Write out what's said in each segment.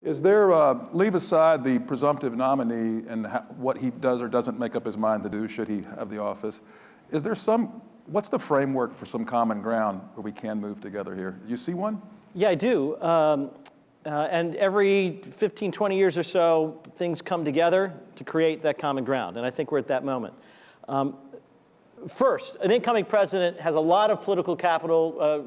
Is there, leave aside the presumptive nominee and what he does or doesn't make up his mind to do should he have the office, is there what's the framework for some common ground where we can move together here? Do you see one? Yeah, I do. And every 15, 20 years or so, things come together to create that common ground. And I think we're at that moment. First, an incoming president has a lot of political capital,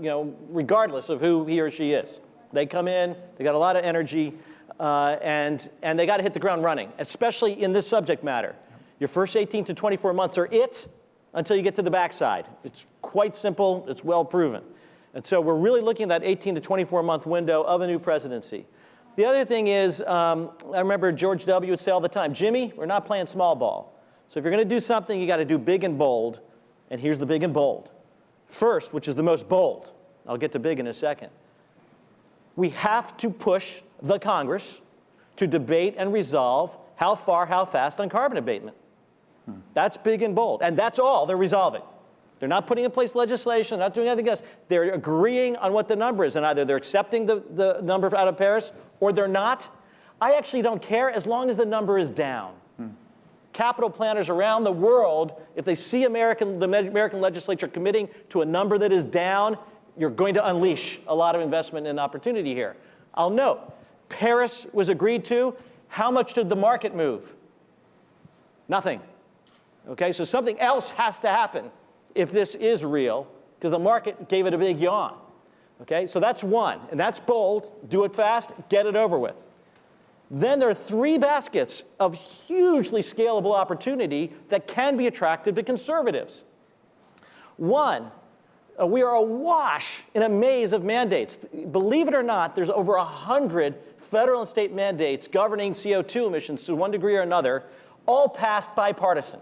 regardless of who he or she is. They come in, they got a lot of energy, and they got to hit the ground running, especially in this subject matter. Your first 18 to 24 months are it until you get to the backside. It's quite simple. It's well proven. And so we're really looking at that 18 to 24-month window of a new presidency. The other thing is, I remember George W. would say all the time, Jimmy, we're not playing small ball. So if you're going to do something, you got to do big and bold. And here's the big and bold. First, which is the most bold, I'll get to big in a second, we have to push the Congress to debate and resolve how far, how fast on carbon abatement. That's big and bold. And that's all they're resolving. They're not putting in place legislation, they're not doing anything else. They're agreeing on what the number is. And either they're accepting the number out of Paris or they're not. I actually don't care as long as the number is down. Capital planners around the world, if they see the American legislature committing to a number that is down, you're going to unleash a lot of investment and opportunity here. I'll note, Paris was agreed to. How much did the market move? Nothing. Okay, so something else has to happen if this is real, because the market gave it a big yawn. Okay, so that's one, and that's bold. Do it fast, get it over with. Then there are three baskets of hugely scalable opportunity that can be attractive to conservatives. One, we are awash in a maze of mandates. Believe it or not, there's over 100 federal and state mandates governing CO2 emissions to one degree or another, all passed bipartisan.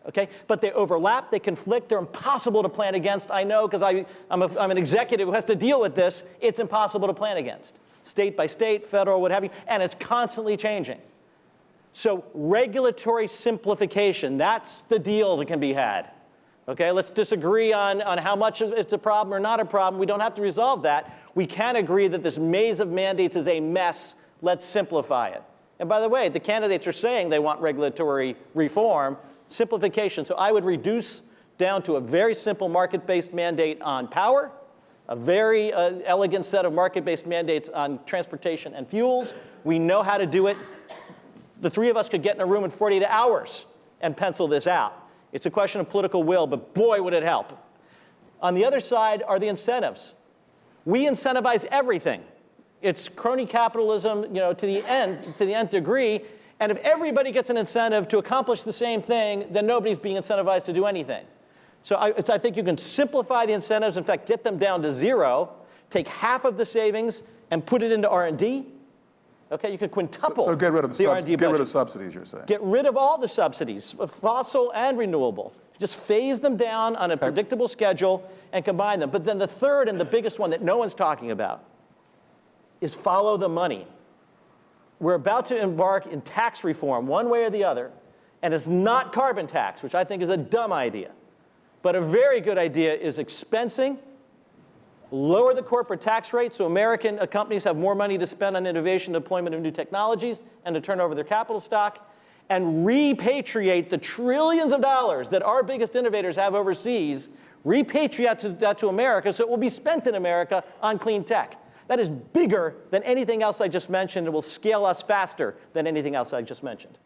Okay? But they overlap, they conflict, they're impossible to plan against. I know because I'm an executive who has to deal with this. It's impossible to plan against. State by state, federal, what have you, and it's constantly changing. So regulatory simplification, that's the deal that can be had. Okay, let's disagree on how much it's a problem or not a problem. We don't have to resolve that. We can agree that this maze of mandates is a mess. Let's simplify it. And by the way, the candidates are saying they want regulatory reform, simplification. So I would reduce down to a very simple market-based mandate on power, a very elegant set of market-based mandates on transportation and fuels. We know how to do it. The three of us could get in a room in 48 hours and pencil this out. It's a question of political will, but boy, would it help. On the other side are the incentives. We incentivize everything. It's crony capitalism, to the nth degree. And if everybody gets an incentive to accomplish the same thing, then nobody's being incentivized to do anything. So I think you can simplify the incentives, in fact, get them down to zero, take half of the savings and put it into R&D. Okay, you could quintuple so get rid of the R&D budget. Get rid of subsidies, you're saying. Get rid of all the subsidies, fossil and renewable. Just phase them down on a predictable schedule and combine them. But then the third and the biggest one that no one's talking about is follow the money. We're about to embark in tax reform, one way or the other, and it's not carbon tax, which I think is a dumb idea. But a very good idea is expensing, lower the corporate tax rate so American companies have more money to spend on innovation, deployment of new technologies, and to turn over their capital stock, and repatriate the trillions of dollars that our biggest innovators have overseas, repatriate that to America so it will be spent in America on clean tech. That is bigger than anything else I just mentioned and will scale us faster than anything else I just mentioned.